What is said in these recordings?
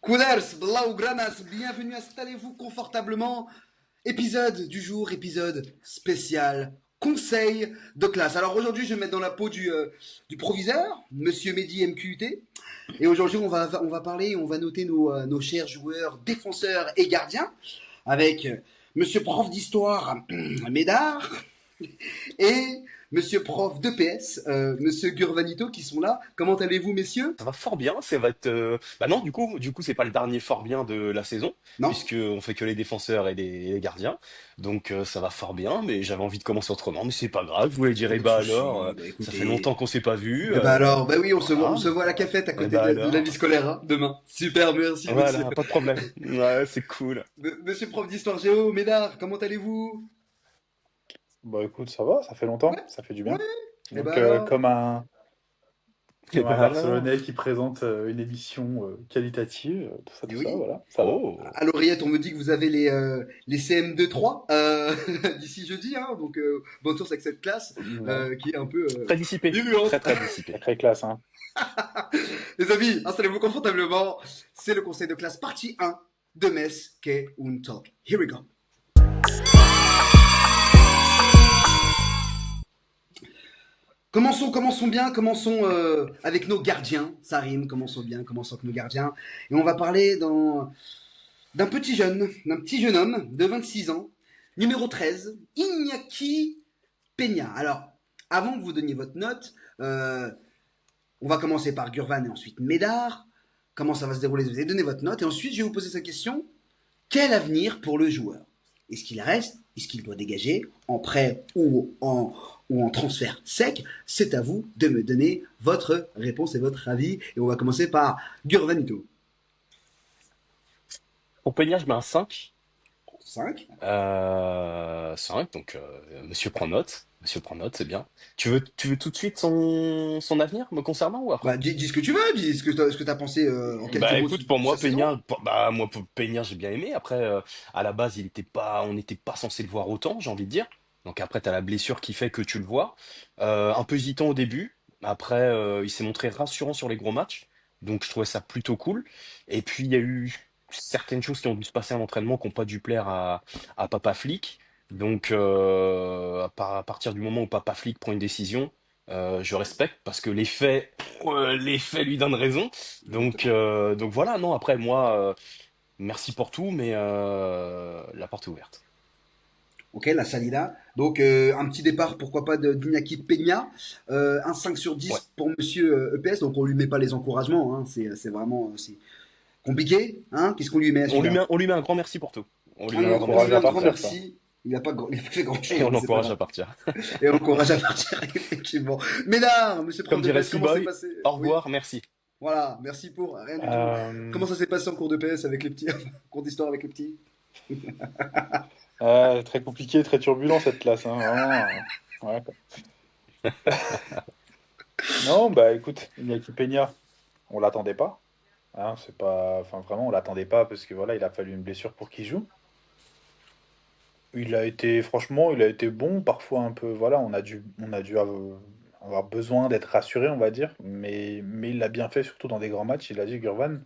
Coolers, Blaugranas, bienvenue, installez-vous confortablement. Épisode du jour, épisode spécial, conseil de classe. Alors aujourd'hui, je vais me mettre dans la peau du proviseur, Monsieur Mehdi MQT. Et aujourd'hui, on va parler, on va noter nos chers joueurs, défenseurs et gardiens, avec Monsieur prof d'histoire, Médard, et Monsieur prof de PS, Monsieur Gurvanito, qui sont là. Comment allez-vous, messieurs? Ça va fort bien, ça va être. Bah non, du coup, c'est pas le dernier fort bien de la saison, Non? puisque on fait que les défenseurs et les gardiens. Donc ça va fort bien, mais j'avais envie de commencer autrement, mais c'est pas grave. Je voulais dire, Y a eh pas de bah alors, souci. Bah ça fait écoutez. longtemps qu'on s'est pas vu. Eh ben alors, bah oui, on Voilà. se voit à la cafette à Eh côté bah de la vie alors, scolaire, hein, demain. Super, merci, monsieur. voilà, pas de problème. Ouais, c'est cool. Monsieur prof d'histoire géo, Médard, comment allez-vous? Bah écoute, ça va, ça fait longtemps, Ouais, ça fait du ouais. bien. Eh ben Donc alors. Eh comme un bah alors. Barcelonais qui présente une émission qualitative, Eh tout ça, oui. voilà, ça va. Oh, À l'oreillette, on me dit que vous avez les CM2-3 d'ici jeudi, hein, donc bonne chance avec cette classe Ouais, qui est un peu très dissipé, nuante. très très dissipé. sacrée classe, hein. Les amis, installez-vous confortablement. C'est le conseil de classe partie 1 de Metz, K und Talk. Here we go. Commençons bien, commençons avec nos gardiens, ça rime, commençons bien, commençons avec nos gardiens. Et on va parler d'un petit jeune homme de 26 ans, numéro 13, Iñaki Peña. Alors, avant que vous donniez votre note, on va commencer par Gurvan et ensuite Médard. Comment ça va se dérouler? Vous allez donner votre note et ensuite je vais vous poser cette question. Quel avenir pour le joueur? Est-ce qu'il reste? Est-ce qu'il doit dégager en prêt ou en transfert sec? C'est à vous de me donner votre réponse et votre avis. Et on va commencer par Gurvanito. Pour Peña, je mets un 5. 5. 5, donc monsieur prend note. Monsieur prend note, c'est bien. Tu veux tout de suite son avenir me concernant ou après? Bah, dis ce que tu veux, dis ce que t'as pensé en quelques Bah mots écoute, de pour sa moi, saison. Pour Peña, j'ai bien aimé. Après, à la base, on n'était pas censé le voir autant, j'ai envie de dire. Donc après, t'as la blessure qui fait que tu le vois. Un peu hésitant au début. Après, il s'est montré rassurant sur les gros matchs. Donc je trouvais ça plutôt cool. Et puis il y a eu certaines choses qui ont dû se passer à l'entraînement qui n'ont pas dû plaire à Papa Flick. Donc à partir du moment où Papa Flick prend une décision, je respecte parce que les faits lui donnent raison. Exactement. Donc voilà, non, après moi, merci pour tout, mais la porte est ouverte. Ok, la salida. Donc, un petit départ, pourquoi pas, d'Iñaki Peña. Un 5 sur Ouais. 10 pour monsieur EPS. Donc, on lui met pas les encouragements. Hein. C'est vraiment c'est compliqué. Hein. Qu'est-ce qu'on lui met à celui-là? On lui met un grand merci pour tout. On lui Ah met un non, grand on lui merci L'encourage met à un pour grand tout. partir, quoi. merci. Il a pas fait grand chose, Et on mais c'est pas l'encourage grave. à partir. Et on l'encourage à partir, effectivement. Mesdames, monsieur prof Comme de dirait PS, comment s'est Seaboy, passé? au Oui, revoir, merci. voilà, merci pour rien du tout. Euh, Comment ça s'est passé en cours de PS avec les petits? Cours d'histoire avec les petits? Très compliqué, très turbulent cette classe, hein, vraiment. Ouais, quoi. Non, bah écoute, Iñaki Peña, on l'attendait pas. Hein, c'est pas, enfin vraiment, on l'attendait pas parce que voilà, il a fallu une blessure pour qu'il joue. Franchement, il a été bon. Parfois un peu, voilà, on a dû avoir besoin d'être rassuré, on va dire. Mais il l'a bien fait, surtout dans des grands matchs. Il a dit, Gurvan,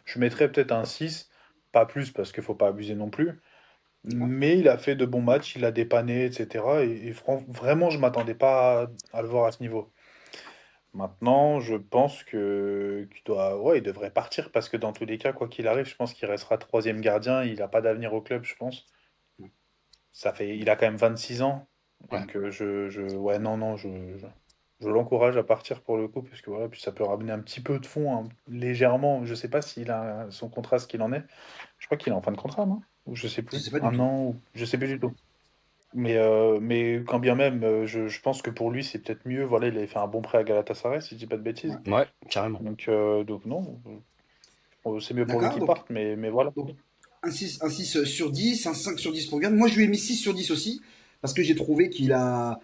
je mettrais peut-être un 6, pas plus parce qu'il faut pas abuser non plus. D'accord. Mais il a fait de bons matchs, il a dépanné, etc. Vraiment, je m'attendais pas à le voir à ce niveau. Maintenant, je pense ouais, il devrait partir parce que dans tous les cas, quoi qu'il arrive, je pense qu'il restera troisième gardien. Il n'a pas d'avenir au club, je pense. Il a quand même 26 ans. Ouais. Donc, ouais, non, non, je l'encourage à partir pour le coup, parce que voilà, puis ça peut ramener un petit peu de fonds, hein, légèrement. Je sais pas s'il a son contrat, ce qu'il en est. Je crois qu'il est en fin de contrat, non? Ou je sais Je plus. sais pas du Un tout. an, ou je sais plus du tout. Mais quand bien même, je pense que pour lui, c'est peut-être mieux. Voilà, il avait fait un bon prêt à Galatasaray, si je dis pas de bêtises. Ouais. Ouais, carrément. Donc non, c'est mieux pour lui D'accord, qu'il parte, mais voilà. donc un 6 sur 10, un 5 sur 10 pour Gerd. Moi, je lui ai mis 6 sur 10 aussi, parce que j'ai trouvé qu'il a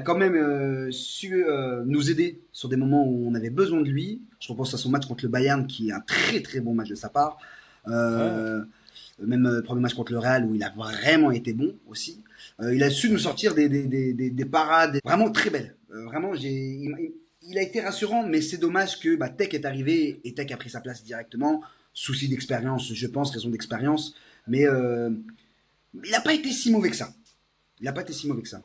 quand même su nous aider sur des moments où on avait besoin de lui. Je repense à son match contre le Bayern, qui est un très très bon match de sa part. Ouais. Euh, Même premier match contre le Real, où il a vraiment été bon aussi. Il a su nous sortir des parades vraiment très belles. Vraiment, il a été rassurant, mais c'est dommage que Tech est arrivé et Tech a pris sa place directement. Souci d'expérience, je pense, raison d'expérience. Mais il n'a pas été si mauvais que ça. Il n'a pas été si mauvais que ça.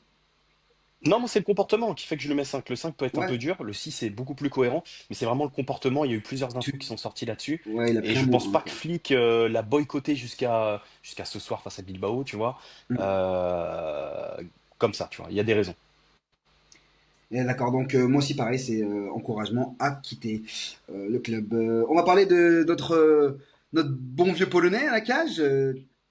Non, moi, c'est le comportement qui fait que je le mets 5. Le 5 peut être un peu Ouais, dur, le 6 est beaucoup plus cohérent, mais c'est vraiment le comportement. Il y a eu plusieurs infos tu... qui sont sorties là-dessus. ouais, il a Et pris un je bon pense 1, pas que quoi. Flick l'a boycotté jusqu'à ce soir face à Bilbao, tu vois. Mm. Euh, Comme ça, tu vois. Il y a des raisons. Et d'accord, donc moi aussi pareil, c'est encouragement à quitter le club. On va parler de notre bon vieux Polonais à la cage,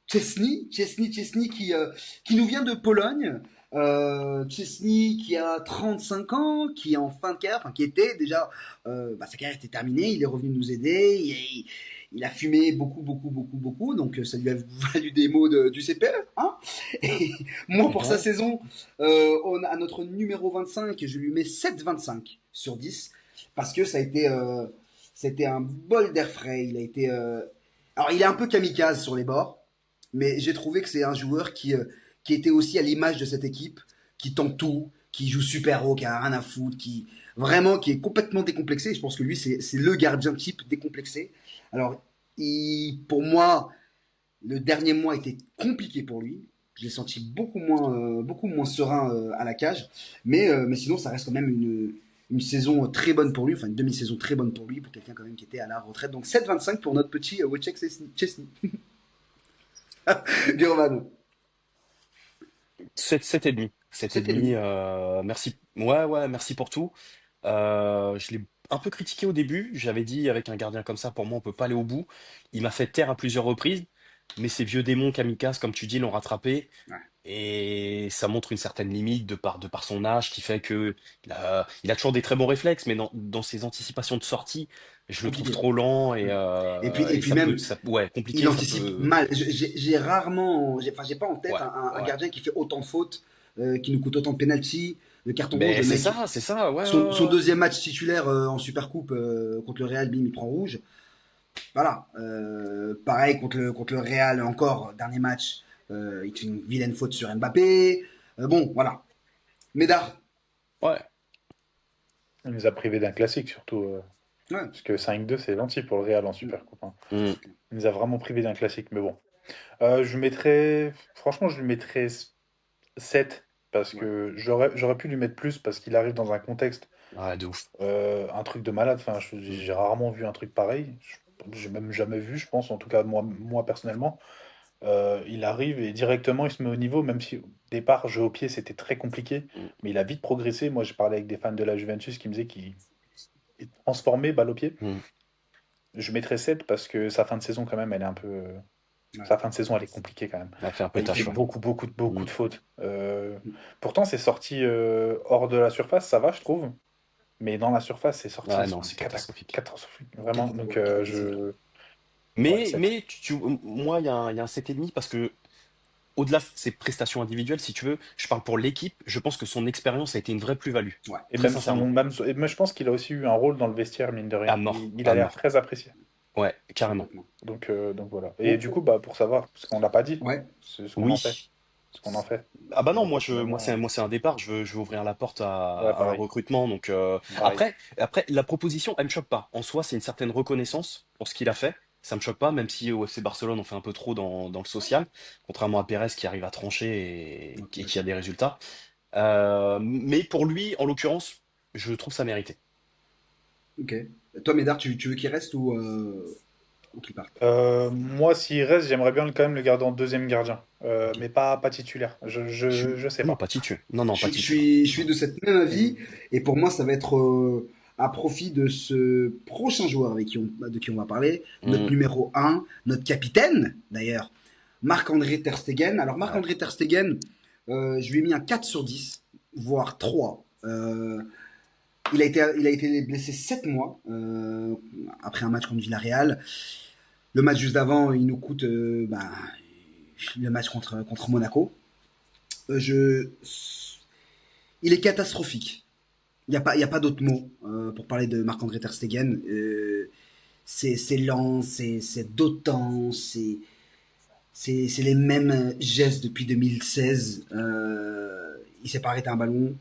Szczesny qui nous vient de Pologne. Szczesny qui a 35 ans, qui est en fin de carrière, enfin qui était déjà, sa carrière était terminée, il est revenu nous aider, il a fumé beaucoup, beaucoup, beaucoup, beaucoup, donc ça lui a valu des mots du CPE, hein. Et moi pour sa Ouais. saison, à notre numéro 25, je lui mets 7,25 sur 10 parce que c'était un bol d'air frais. Il a été, alors il est un peu kamikaze sur les bords, mais j'ai trouvé que c'est un joueur qui était aussi à l'image de cette équipe, qui tente tout, qui joue super haut, qui a rien à foutre, qui est complètement décomplexé. Je pense que lui c'est le gardien type décomplexé. Alors pour moi, le dernier mois était compliqué pour lui. Je l'ai senti beaucoup moins serein à la cage. Mais sinon, ça reste quand même une saison très bonne pour lui, enfin une demi-saison très bonne pour lui, pour quelqu'un quand même qui était à la retraite. Donc 7,25 pour notre petit Wojciech Szczesny. Gurvan. 7 et demi. 7 et 7,5. demi, merci. Ouais, ouais, merci pour tout. Je l'ai un peu critiqué au début. J'avais dit, avec un gardien comme ça, pour moi, on peut pas aller au bout. Il m'a fait taire à plusieurs reprises, mais ces vieux démons kamikazes, comme tu dis, l'ont rattrapé. Ouais, Et ça montre une certaine limite de par son âge, qui fait que il a toujours des très bons réflexes, mais dans ses anticipations de sortie, je le trouve compliqué. trop lent Et et puis ça peut, même, ouais, il compliqué, ça anticipe peut, mal. J'ai rarement, enfin, j'ai pas en tête ouais, un ouais. gardien qui fait autant de fautes, qui nous coûte autant de penalty, de carton rouge. Ben Le mec, c'est ça, ouais, ouais, son ouais, ouais. deuxième match titulaire en Super Coupe contre le Real, bim, il prend rouge. Voilà. Pareil contre le Real, encore, dernier match, il fait une vilaine faute sur Mbappé. Bon, voilà. Médard. Ouais. Il nous a privés d'un classique, surtout. Ouais. Parce que 5-2, c'est gentil pour le Real en Super Coupe, hein. Mm. Il nous a vraiment privés d'un classique, mais bon. Franchement, je lui mettrais 7 parce Ouais. que j'aurais pu lui mettre plus parce qu'il arrive dans un contexte, Ouais, de ouf. un truc de malade. Enfin, Mm. j'ai rarement vu un truc pareil. J'ai même jamais vu, je pense, en tout cas moi personnellement. Il arrive et directement il se met au niveau, même si au départ, jeu au pied, c'était très compliqué. Mm. Mais il a vite progressé. Moi, j'ai parlé avec des fans de la Juventus qui me disaient qu'il est transformé balle au pied. Mm. Je mettrais 7 parce que sa fin de saison, quand même, elle est un peu. Ouais. Sa fin de saison, elle est compliquée quand même. Elle fait un peu Il fait tâche, ouais. beaucoup Mm. de fautes. Pourtant, c'est sorti hors de la surface, ça va, je trouve. Mais dans la surface, c'est sorti Ouais, non, c'est catastrophique. catastrophique. Vraiment. Donc, Ouais, catastrophique. ouais, Mais, 7. mais moi, il y a un 7,5 parce que, au-delà de ses prestations individuelles, si tu veux, je parle pour l'équipe, je pense que son expérience a été une vraie plus-value. Ouais. Et Très même sincèrement. mais je pense qu'il a aussi eu un rôle dans le vestiaire, mine de À rien. mort. Il a À l'air mort. très apprécié. Ouais, carrément. Complètement. Donc voilà. Et Oh, du coup, oh. bah, pour savoir, parce qu'on l'a pas dit, Ouais. c'est ce qu'on en fait. Oui. Ce qu'on en fait. Ah bah non, Moi, moi personnellement, c'est un départ, je veux ouvrir la porte ouais, à un pareil. recrutement. Donc Pareil. après la proposition, elle me choque pas. En soi, c'est une certaine reconnaissance pour ce qu'il a fait. Ça me choque pas, même si au FC Barcelone on fait un peu trop dans le social, contrairement à Pérez qui arrive à trancher Ouais, et qui a complètement. des résultats. Mais pour lui, en l'occurrence, je trouve ça mérité. Ok. Toi, Médard, tu veux qu'il reste ou qu'il parte? Moi, s'il reste, j'aimerais bien quand même le garder en deuxième gardien. Ok. Mais pas titulaire. Je suis, Je sais Non, pas. pas Titu. Non, non, pas je Titu. suis, je suis Non. de cette même avis, et pour moi, ça va être à profit de ce prochain joueur de qui on va parler, notre Hmm, numéro un, notre capitaine, d'ailleurs, Marc-André Ter Stegen. Alors, ouais. Marc-André Ter Stegen, je lui ai mis un 4 sur 10, voire 3. Il a été blessé 7 mois après un match contre Villarreal. Le match juste avant, il nous coûte le match contre Monaco. Je, il est catastrophique. Il y a pas d'autre mot pour parler de Marc-André Ter Stegen. C'est lent, c'est dotant, c'est les mêmes gestes depuis 2016. Il s'est pas arrêté un ballon.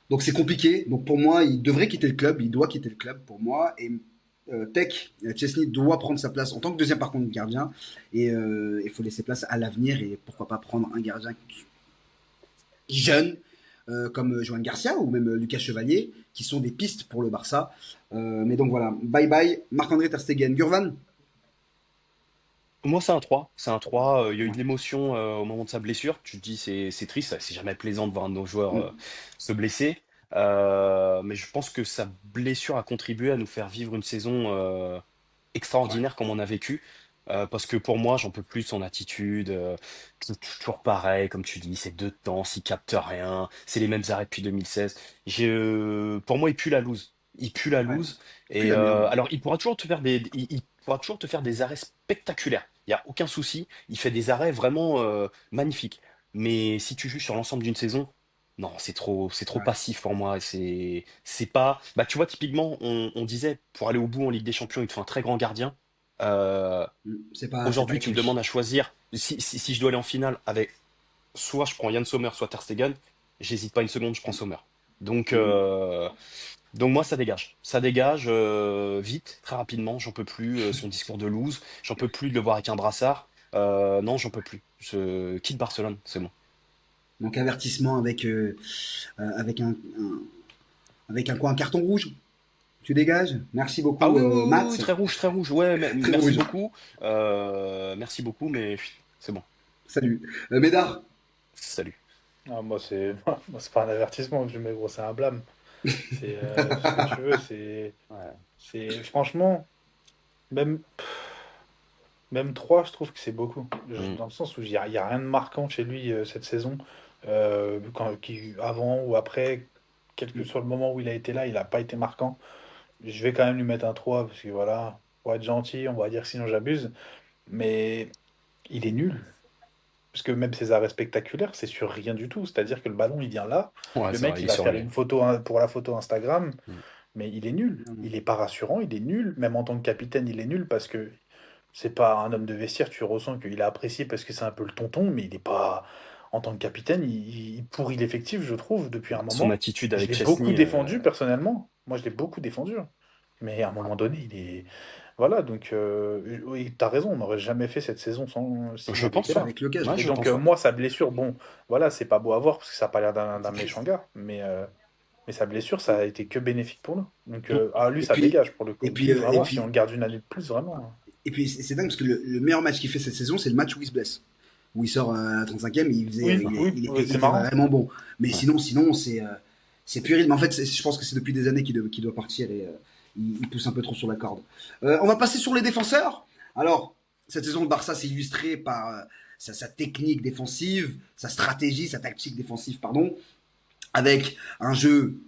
Donc c'est compliqué. Donc pour moi, il devrait quitter le club. Il doit quitter le club pour moi. Et Tech, Chesney doit prendre sa place en tant que deuxième par contre gardien. Et il faut laisser place à l'avenir et pourquoi pas prendre un gardien jeune comme Joan Garcia ou même Lucas Chevalier qui sont des pistes pour le Barça. Mais donc voilà, bye bye Marc-André Ter Stegen. Gurvan. Moi, c'est un 3. C'est un 3. Il y a eu Ouais. de l'émotion au moment de sa blessure. Tu te dis, c'est triste. C'est jamais plaisant de voir un de nos joueurs Mm. se blesser. Mais je pense que sa blessure a contribué à nous faire vivre une saison Ouais. extraordinaire comme on a vécu. Parce que pour moi, j'en peux plus de son attitude. C'est toujours pareil, comme tu dis, c'est deux temps, il capte rien. C'est les mêmes arrêts depuis 2016. Pour moi, il pue la loose. Il pue la Ouais. loose. Plus Et la merde. alors, il pourra toujours te faire des arrêts spectaculaires. Il n'y a aucun souci. Il fait des arrêts vraiment magnifiques. Mais si tu joues sur l'ensemble d'une saison, non, c'est trop Ouais. passif pour moi. C'est pas. Bah, tu vois, typiquement, on disait pour aller au bout en Ligue des Champions, il te faut un très grand gardien. Euh, Mm. C'est pas Aujourd'hui, tu me écrit. demandes à choisir si je dois aller en finale avec soit je prends Yann Sommer, soit Ter Stegen, j'hésite pas une seconde, je prends Sommer. Donc, Mm. euh, donc moi, ça dégage vite, très rapidement. J'en peux plus. Son discours de loose, j'en peux plus de le voir avec un brassard. Non, j'en peux plus. Je quitte Barcelone, c'est bon. Donc avertissement avec avec un quoi, un carton rouge. Tu dégages. Merci Ah beaucoup oui, oui, oui, oui, Matt. très rouge, très rouge. Ouais, Très merci rouge. beaucoup. Merci beaucoup, mais c'est bon. Salut. Médard. Salut. Ah, moi, c'est moi, c'est pas un avertissement que je mets, gros, c'est un blâme. C'est ce que tu veux, Ouais. franchement, même, même 3 je trouve que c'est beaucoup. Mm. Dans le sens où il y a rien de marquant chez lui cette saison. Avant ou après, quel que soit le moment où il a été là, il n'a pas été marquant. Je vais quand même lui mettre un 3 parce que voilà, pour être gentil, on va dire sinon j'abuse. Mais il est nul. Parce que même ses arrêts spectaculaires, c'est sur rien du tout. C'est-à-dire que le ballon, il vient là. Ouais, Le c'est mec, vrai, il il est va sur faire lui. une photo pour la photo Instagram. Mm. Mais il est nul. Non, non. Il est pas rassurant, il est nul. Même en tant que capitaine, il est nul parce que c'est pas un homme de vestiaire. Tu ressens qu'il est apprécié parce que c'est un peu le tonton, mais il est pas. En tant que capitaine, il pourrit l'effectif, je trouve, depuis un Son moment. attitude Je avec l'ai beaucoup Chesney, défendu personnellement. Moi, je l'ai beaucoup défendu. Mais à un moment donné, il est. Voilà, donc oui, t'as raison, on n'aurait jamais fait cette saison sans s'il je avait été pense, ouais. là. Avec le cage. Ouais, Et je donc pense, ouais. moi, sa blessure, bon, voilà, c'est pas beau à voir parce que ça n'a pas l'air d'un C'est méchant triste. gars, mais sa blessure, ça a été que bénéfique pour nous. Donc lui, Et ça puis, dégage pour le coup. Lui, et vraiment, si on puis, le garde une année de plus, vraiment, hein. et puis, c'est dingue parce que le meilleur match qu'il fait cette saison, c'est le match où il se blesse. Où il sort à la 35e, Oui, oui, oui, il c'est était marrant. vraiment bon. Mais Ouais. sinon, c'est puéril. Mais en fait, je pense que c'est depuis des années qu'il doit partir et il pousse un peu trop sur la corde. On va passer sur les défenseurs. Alors, cette saison, le Barça s'est illustré par sa technique défensive, sa stratégie, sa tactique défensive, pardon, avec un jeu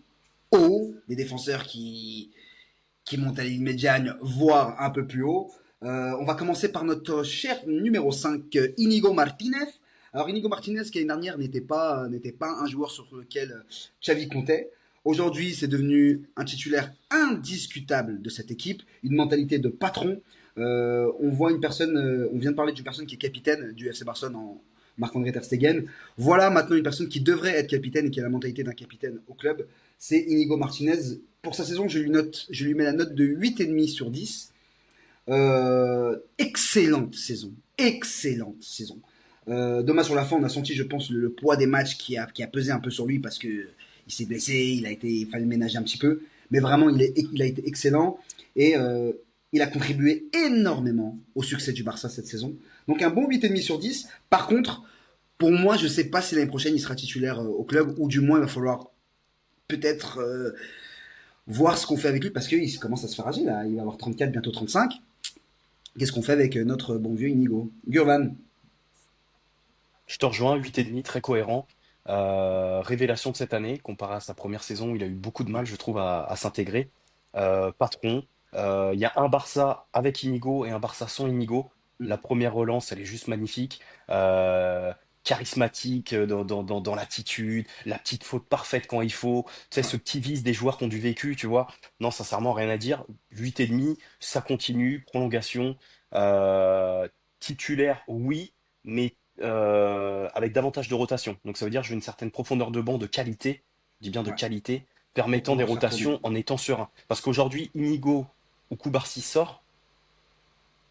haut, des défenseurs qui montent à la ligne médiane, voire un peu plus haut. On va commencer par notre cher numéro 5, Inigo Martinez. Alors Inigo Martinez, qui l'année dernière n'était pas un joueur sur lequel Xavi comptait. Aujourd'hui, c'est devenu un titulaire indiscutable de cette équipe, une mentalité de patron. On voit une personne, on vient de parler d'une personne qui est capitaine du FC Barcelone en Marc-André Ter Stegen. Voilà maintenant une personne qui devrait être capitaine et qui a la mentalité d'un capitaine au club. C'est Inigo Martinez. Pour sa saison, je lui mets la note de 8,5 sur 10. Excellente saison. Excellente saison. Dommage sur la fin, on a senti, je pense, le poids des matchs qui a pesé un peu sur lui parce que il s'est blessé, il fallait le ménager un petit peu. Mais vraiment, il a été excellent et il a contribué énormément au succès du Barça cette saison. Donc un bon 8,5 sur 10. Par contre, pour moi, je ne sais pas si l'année prochaine il sera titulaire au club ou du moins il va falloir peut-être voir ce qu'on fait avec lui parce qu'il commence à se faire âgé là. Il va avoir 34, bientôt 35. Qu'est-ce qu'on fait avec notre bon vieux Inigo Gurvan. Je te rejoins, 8,5, très cohérent. Révélation de cette année, comparé à sa première saison où il a eu beaucoup de mal, je trouve, à s'intégrer. Patron, il y a un Barça avec Inigo et un Barça sans Inigo. La première relance, elle est juste magnifique. Euh, Charismatique dans l'attitude, la petite faute parfaite quand il faut. Tu sais, ce petit vice des joueurs qui ont du vécu, tu vois. Non, sincèrement, rien à dire. 8,5, ça continue, prolongation. Euh, Titulaire, oui, mais avec davantage de rotation. Donc ça veut dire que j'ai une certaine profondeur de banc de qualité je dis bien de Ouais. qualité, Pour permettant des pouvoir faire tourner. rotations en étant serein. Parce qu'aujourd'hui, Inigo ou Koubarsi sort,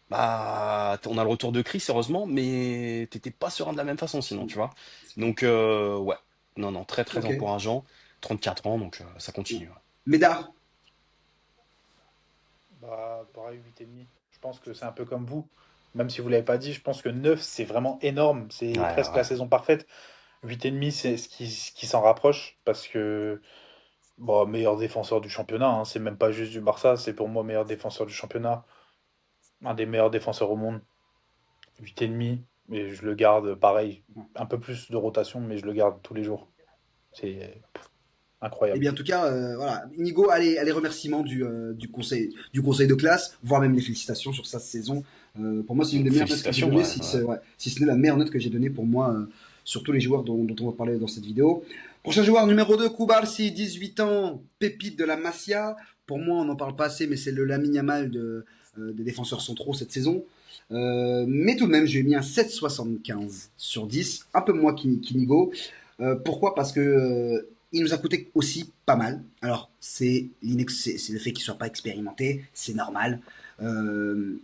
bah, on a le retour de Chris, heureusement, mais t'étais pas serein de la même façon sinon, Mm. tu vois. C'est clair. Donc, ouais, non, non, très, très Ok. encourageant. 34 ans, donc ça Mm. continue. Ouais. Médard. Bah, pareil, 8,5. Je pense que c'est un peu comme vous. Même si vous l'avez pas dit, je pense que 9 c'est vraiment énorme. C'est Ouais, presque la ouais. saison parfaite. 8,5, c'est ce qui s'en rapproche. Parce que, bon, meilleur défenseur du championnat, hein, c'est même pas juste du Barça, c'est pour moi meilleur défenseur du championnat. Un des meilleurs défenseurs au monde. 8,5. Mais je le garde pareil. Un peu plus de rotation, mais je le garde tous les jours. C'est Eh incroyable. bien, en tout cas, voilà. Inigo a les remerciements du conseil de classe, voire même les félicitations sur sa saison. Pour moi, c'est une des Donc, meilleures notes que j'ai félicitations, données, ouais, ouais. ouais, si ce n'est la meilleure note que j'ai donnée pour moi, sur tous les joueurs dont on va parler dans cette vidéo. Prochain joueur, numéro 2, Koubarsi, 18 ans, pépite de la Masia. Pour moi, on n'en parle pas assez, mais c'est le Lamine Yamal des défenseurs centraux cette saison. Mais tout de même, je lui ai mis un 7,75 sur 10, un peu moins qu'Inigo. Pourquoi? Parce que il nous a coûté aussi pas mal. Alors, c'est le fait qu'il soit pas expérimenté, c'est normal. Euh,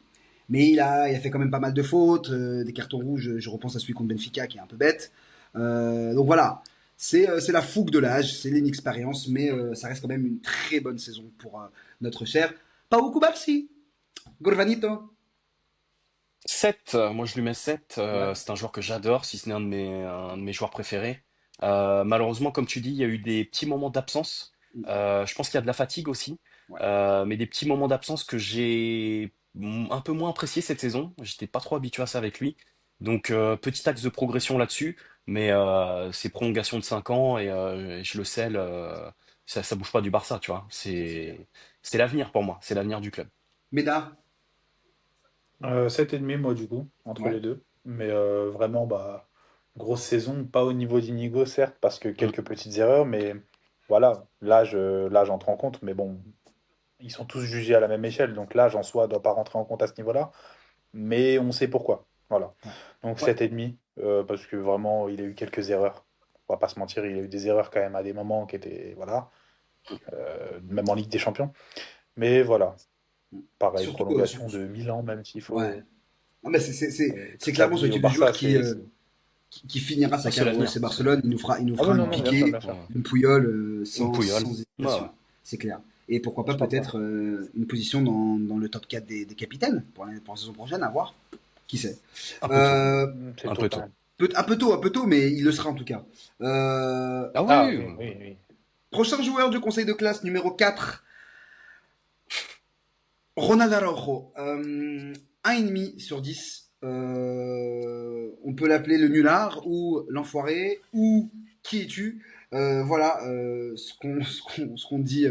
mais il a fait quand même pas mal de fautes, des cartons rouges. Je repense à celui contre Benfica qui est un peu bête. Donc voilà, c'est la fougue de l'âge, c'est l'inexpérience, mais ça reste quand même une très bonne saison pour notre cher Pau Kubarsi. Gorvanito. 7, moi je lui mets 7. Ouais. C'est un joueur que j'adore, si ce n'est un de mes joueurs préférés. Malheureusement, comme tu dis, il y a eu des petits moments d'absence. Je pense qu'il y a de la fatigue aussi, Ouais. mais des petits moments d'absence que j'ai un peu moins apprécié cette saison. J'étais pas trop habitué à ça avec lui. Donc, petit axe de progression là-dessus, mais c'est prolongation de 5 ans et je le scelle, ça bouge pas du Barça, tu vois. C'est l'avenir pour moi, c'est l'avenir du club. Médard. 7,5 moi du coup, entre Ouais. les deux. Mais vraiment, bah, grosse saison, pas au niveau d'Inigo certes, parce que Mm. quelques petites erreurs, mais voilà, l'âge entre en compte, mais bon, ils sont tous jugés à la même échelle, donc l'âge en soi doit pas rentrer en compte à ce niveau-là, mais on sait pourquoi. Voilà. Ouais. Donc Ouais. 7,5, parce que vraiment, il a eu quelques erreurs. On va pas se mentir, il a eu des erreurs quand même à des moments qui étaient, voilà, même en Ligue des Champions. Mais voilà, pareil, Surtout, prolongation de 1000 ans, même s'il ouais. faut. Non, mais Toute sa clairement ce vie au type de joueur Barça, c'est. qui finira sa Ah, c'est carrière au l'avenir. FC Barcelone. Il nous Ah fera oui, un non, non, bien sûr, Piqué, bien sûr. Ouais. une Puyol Une Pouyol. sans Ouais, ouais. hésitation. C'est clair. Et pourquoi Je pas comprends. peut-être une position dans le top 4 des capitaines pour la saison prochaine, à voir. Qui sait. Un peu tôt. Euh, C'est Un tôt peu quand tôt. même. un peu tôt, mais il le sera en tout cas. Ah Ah oui, oui, oui, oui. Prochain joueur du conseil de classe, numéro 4, Ronald Araujo, 1,5 sur 10. On peut l'appeler le nulard ou l'enfoiré ou qui es-tu. Voilà ce qu'on dit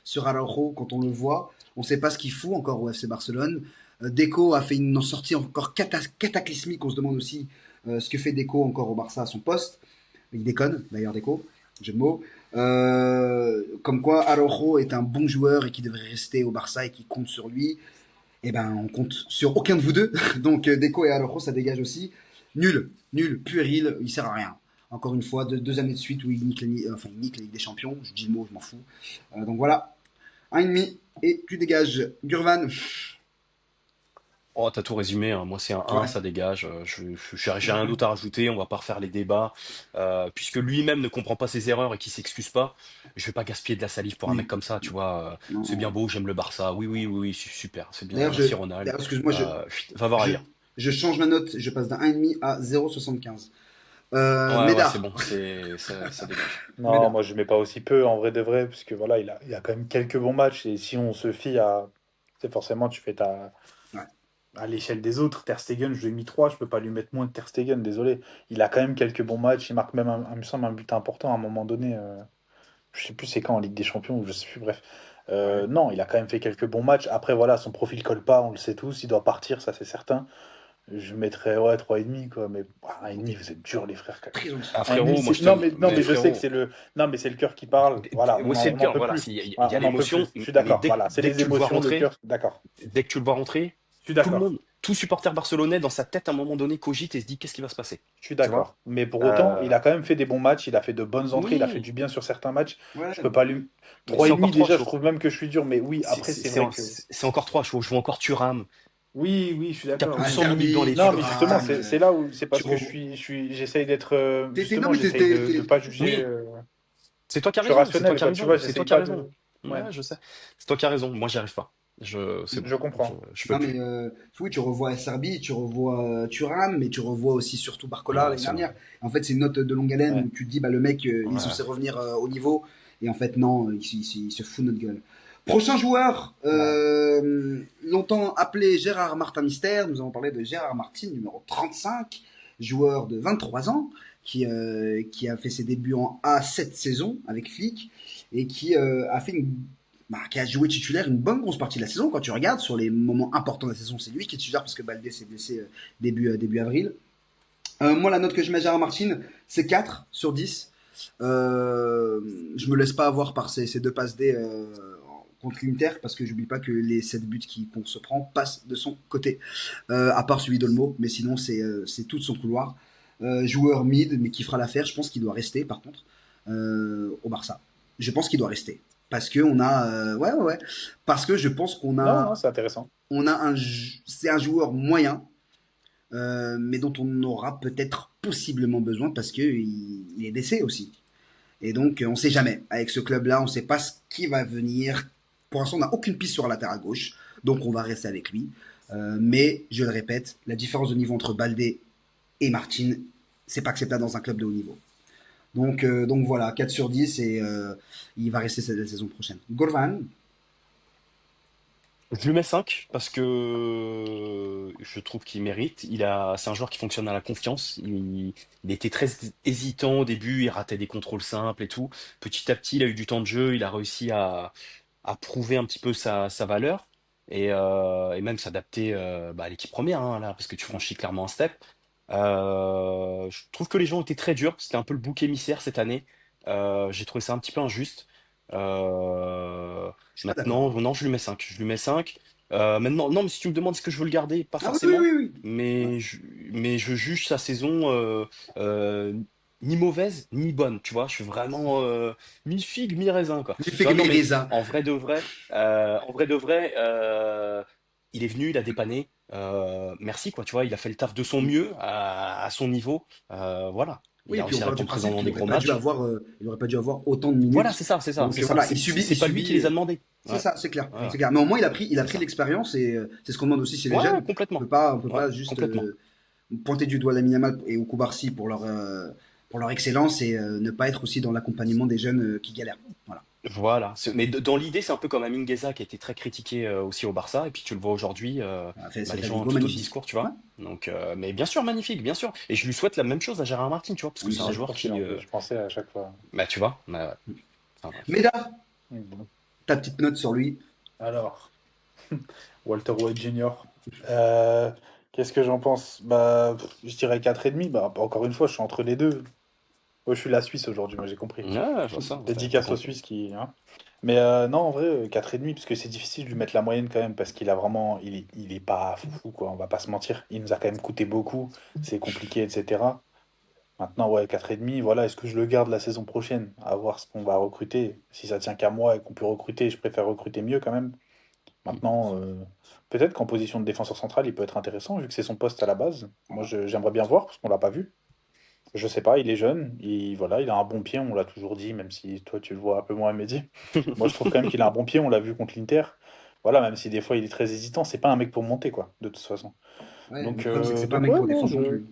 sur Araujo quand on le voit. On ne sait pas ce qu'il fout encore au FC Barcelone. Deco a fait une sortie encore cataclysmique. On se demande aussi ce que fait Deco encore au Barça à son poste. Il déconne d'ailleurs Deco, jeu de mots. Comme quoi Araujo est un bon joueur et qui devrait rester au Barça et qui compte sur lui. Eh ben, on compte sur aucun de vous deux. Donc, Deco et Araujo, ça dégage aussi. Nul, puéril, il sert à rien. Encore une fois, deux années de suite où il nique, il nique la Ligue des Champions. Je dis le mot, je m'en fous. Donc voilà, 1,5 et tu dégages. Gurvan. Oh, t'as tout résumé, hein. Moi, c'est un 1, Ouais. ça dégage. J'ai rien d'autre à rajouter. On va pas refaire les débats. Puisque lui-même ne comprend pas ses erreurs et qu'il s'excuse pas, je vais pas gaspiller de la salive pour un mec Oui. comme ça, tu vois. Non, C'est bien non. beau, j'aime le Barça. Oui, oui, oui, oui, super. C'est bien. D'ailleurs, Merci, Ronald. excuse-moi, Va voir je, ailleurs. je change ma note. Je passe d'un 1,5 à 0,75. Ouais, ouais, c'est Médard. bon. Ça dégage. Non, Médard. moi je mets pas aussi peu en vrai de vrai, parce que voilà, il a quand même quelques bons matchs, et si on se fie à. C'est forcément, tu fais ta. Ouais. À l'échelle des autres, Ter Stegen, je lui ai mis 3, je peux pas lui mettre moins que Ter Stegen, désolé. Il a quand même quelques bons matchs, il marque même, il me semble, un but important à un moment donné. Je sais plus c'est quand en Ligue des Champions, ou je sais plus, bref. Ouais. Non, il a quand même fait quelques bons matchs. Après, voilà, son profil colle pas, on le sait tous, il doit partir, ça c'est certain. Je mettrais, ouais, 3,5, quoi, mais 1,5, vous êtes durs, les frères, quand même. Très gentil. Ah, 1,5, frérot, moi, je te. non, Mais mais je sais que frérot. c'est le, non, mais c'est le cœur qui parle. Voilà, Ouais, c'est le on en cœur, peut voilà. plus. Il y Voilà, a on en peut l'émotion, plus. Je suis mais d'accord. Voilà, c'est dès que les tu le vois émotions, le rentrer, cœur. D'accord. dès que tu le vois rentrer, Je suis Tout le d'accord. monde, tout supporter barcelonais, dans sa tête, à un moment donné, cogite et se dit qu'est-ce qui va se passer? Je suis Tu vois? d'accord. Mais pour autant, Euh, il a quand même fait des bons matchs, il a fait de bonnes entrées, il a fait oui, du bien sur certains matchs. Ouais, Je peux pas lui. mais Trois c'est et demi encore trop déjà, je chaud. trouve même que je suis dur. Mais oui, C'est après, c'est- c'est c'est vrai en- que. c'est encore trop chaud. Je vois encore Thuram, Oui, oui, je suis qui a d'accord. plus de un 100 minutes dans Serbi, les Non, pieds. mais justement, Thuram. c'est là où c'est Tu parce que revois. j'essaye d'être Non, justement, mais j'essaye de pas juger. Oui, c'est toi qui as Je suis raison, c'est toi rationnel, qui as quoi. Tu raison, vois, c'est toi j'essaye qui as pas de. raison. Ouais, Ouais, je sais. C'est toi qui as raison. Moi, j'y arrive pas. C'est bon. je Je, comprends. je peux Non, mais plus. oui, tu revois Serbi, tu revois Thuram, mais tu revois aussi surtout Barcola Ouais, l'année c'est bon. dernière. En fait, c'est une note de longue haleine Ouais. où tu te dis, bah, le mec, il est Ouais. censé revenir au niveau. Et en fait, non, il se fout de notre gueule. Prochain joueur, Non. longtemps appelé Gérard Martin Mystère. Nous avons parlé de Gérard Martin, numéro 35, joueur de 23 ans, qui a fait ses débuts en A cette saison avec Flick et qui a fait qui a joué titulaire une bonne grosse partie de la saison. Quand tu regardes sur les moments importants de la saison, c'est lui qui est titulaire parce que Baldé s'est blessé début avril. Moi, la note que je mets à Gérard Martin, c'est 4 sur 10. Je me laisse pas avoir par ces deux passes D contre l'Inter parce que j'oublie pas que les 7 buts qu'on se prend passent de son côté. À part celui d'Olmo, mais sinon c'est tout de son couloir. Joueur mid, mais qui fera l'affaire. Je pense qu'il doit rester par contre au Barça. Je pense qu'il doit rester parce que on a ouais, parce que je pense qu'on Non, non, a c'est intéressant. c'est un joueur moyen mais dont on aura peut-être possiblement besoin parce que il est d'essai aussi. Et donc, on ne sait jamais. Avec ce club-là, on ne sait pas ce qui va venir. Pour l'instant, on n'a aucune piste sur la latéral gauche, donc on va rester avec lui. Mais, je le répète, la différence de niveau entre Baldé et Martin, c'est pas acceptable dans un club de haut niveau. Donc voilà, 4 sur 10 et il va rester cette saison prochaine. Gorvan, Je lui mets 5 parce que je trouve qu'il mérite. C'est un joueur qui fonctionne à la confiance. Il était très hésitant au début, il ratait des contrôles simples et tout. Petit à petit, il a eu du temps de jeu, il a réussi à prouver un petit peu sa valeur et même s'adapter à l'équipe première, hein, là, parce que tu franchis clairement un step. Je trouve que les gens étaient très durs. C'était un peu le bouc émissaire cette année. J'ai trouvé ça un petit peu injuste. Euh, je suis pas d'accord. Maintenant, non, je lui mets 5. Je lui mets 5. Maintenant, non, mais si tu me demandes est-ce que je veux le garder, pas Ah oui, oui, forcément. oui, oui. Ouais. Mais je juge sa saison euh, ni mauvaise, ni bonne. Tu vois, je suis vraiment mi-figue, mi-raisin, quoi. Lui Tu fait vois, que non, mais Mireza. en vrai de vrai, il est venu, il a dépanné. Merci, quoi. Tu vois, il a fait le taf de son mieux, à son niveau. Voilà. Il Oui, et a puis on réussi à part du répondre présent principe dans qu'il des aurait gros pas dû matchs. avoir, il aurait pas dû avoir autant de Voilà, minutes. c'est ça, c'est ça, Donc c'est ça. voilà, C'est c'est- c'est il pas lui qui les subit. a demandés. C'est Ouais, ça, c'est clair, c'est voilà, clair. Mais au moins il a c'est pris ça. l'expérience et c'est ce qu'on demande aussi chez les Ouais, jeunes. complètement. On peut Ouais, pas juste complètement. pointer du doigt Lamine Yamal et Okubarsi pour leur excellence et ne pas être aussi dans l'accompagnement des jeunes qui galèrent. Voilà. Voilà. Mais dans l'idée, c'est un peu comme Amin Gheza qui a été très critiqué aussi au Barça. Et puis tu le vois aujourd'hui, les C'est un gens ont Vigo tout autre magnifique. discours, tu Ouais. vois. Donc, mais bien sûr, magnifique, bien sûr. Et je lui souhaite la même chose à Gérard Martin, tu vois, parce Ah, que mais c'est un c'est joueur Profil qui, en plus, je pensais à chaque fois. bah, tu vois, bah, ouais. Enfin, bref. Médard, Bon. ta petite note sur lui. Alors, Walter White Jr. Euh, Qu'est-ce que j'en pense? Bah, je dirais 4,5. Bah, encore une fois, je suis entre les deux. Oh, je suis la Suisse aujourd'hui, moi j'ai compris. Ouais, je vois ça. T'as Dédicace aux compris. Suisses qui. Hein. Mais non, en vrai, 4,5, parce que c'est difficile de lui mettre la moyenne quand même, parce qu'il a vraiment. Il est pas fou, quoi, on va pas se mentir. Il nous a quand même coûté beaucoup, c'est compliqué, etc. Maintenant, ouais, 4,5, voilà, est-ce que je le garde la saison prochaine? À voir ce qu'on va recruter. Si ça tient qu'à moi et qu'on peut recruter, je préfère recruter mieux quand même. Maintenant, peut-être qu'en position de défenseur central, il peut être intéressant, vu que c'est son poste à la base. Moi, j'aimerais bien voir, parce qu'on l'a pas vu. Je sais pas, il est jeune, voilà, il a un bon pied, on l'a toujours dit, même si toi tu le vois un peu moins, Mehdi. Moi je trouve quand même qu'il a un bon pied, on l'a vu contre l'Inter. Voilà, même si des fois il est très hésitant, c'est pas un mec pour monter, quoi, de toute façon. Ouais, le Donc, problème c'est que c'est pas un mec ouais, pour non, défendre non plus.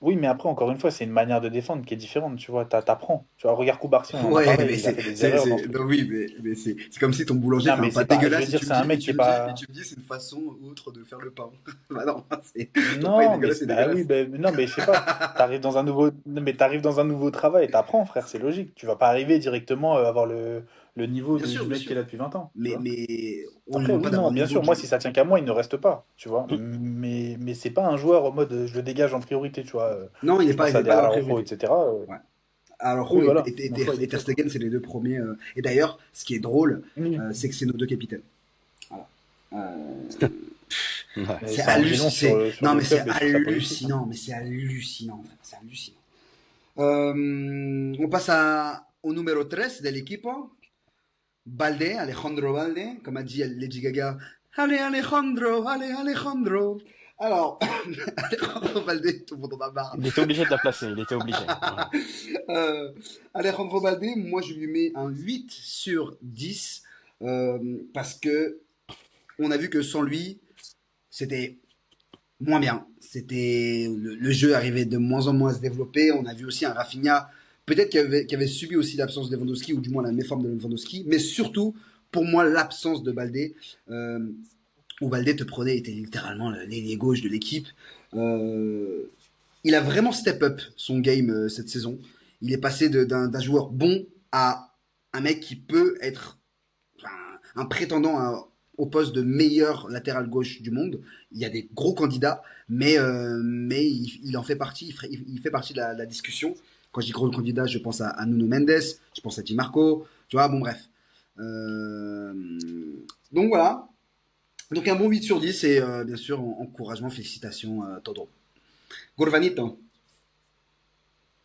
oui, mais après, encore une fois, c'est une manière de défendre qui est différente, tu vois, t'apprends. Tu vois, regarde Koubarsi, on en a Ouais, parlé, mais il a fait des erreurs dans ce. non, oui, mais c'est comme si ton boulanger Non, fait un mais pain c'est pas, je veux dégueulasse dire, c'est un mec qui est et pas. tu me dis c'est une façon autre de faire le pain. Bah non, ton pain est Non, mais dégueulasse, c'est bah oui, dégueulasse. non, mais je sais pas. T'arrives dans un nouveau, non, mais t'arrives dans un nouveau travail, t'apprends, frère, c'est logique. Tu vas pas arriver directement à avoir le niveau du Bien mec qui sûr. est là depuis 20 ans, tu vois. Mais on lui Après, demande pas oui, d'avoir non, le bien niveau sûr, moi, du. si ça tient qu'à moi, il ne reste pas, tu vois. Mais c'est pas un joueur en mode je le dégage en priorité, tu vois. Non, Je pense il à est des pas dans la Araujo, priorité. etc. Ouais. Alors, Oui, Ro voilà, mon choix, il est Et Ter fait, quoi. Stegen, c'est les deux premiers. Et d'ailleurs, ce qui est drôle, Oui. c'est que c'est nos deux capitaines. Voilà. Euh, Ouais. Mais c'est ça en dit long sur non le mais c'est club et sur sa politique, hein. hallucinant, mais c'est hallucinant, frère, c'est hallucinant. On passe au numéro 13 de l'équipe, Balde, Alejandro Balde, comme a dit Lady Gaga. Allez Alejandro, allez Alejandro. Alors, Alejandro Balde, tout le monde en a marre. Il était obligé de la placer, il était obligé. Voilà. Euh, Alejandro Balde, moi je lui mets un 8 sur 10 parce que on a vu que sans lui, c'était moins bien. C'était le jeu arrivait de moins en moins à se développer. On a vu aussi un Rafinha, peut-être qui avait subi aussi l'absence de Lewandowski ou du moins la méforme de Lewandowski, mais surtout pour moi l'absence de Baldé, euh, où Baldé te prenait était littéralement l'ailier gauche de l'équipe. Euh, il a vraiment step up son game cette saison. Il est passé d'un joueur bon à un mec qui peut être enfin, un prétendant au poste de meilleur latéral gauche du monde. Il y a des gros candidats, mais il en fait partie, il fait partie de la discussion. Quand je dis gros candidat, je pense à Nuno Mendes, je pense à Di Marco, tu vois, bon bref. Euh, donc voilà. Donc un bon 8 sur 10 et bien sûr encouragement, félicitations Todro. Gorvanito.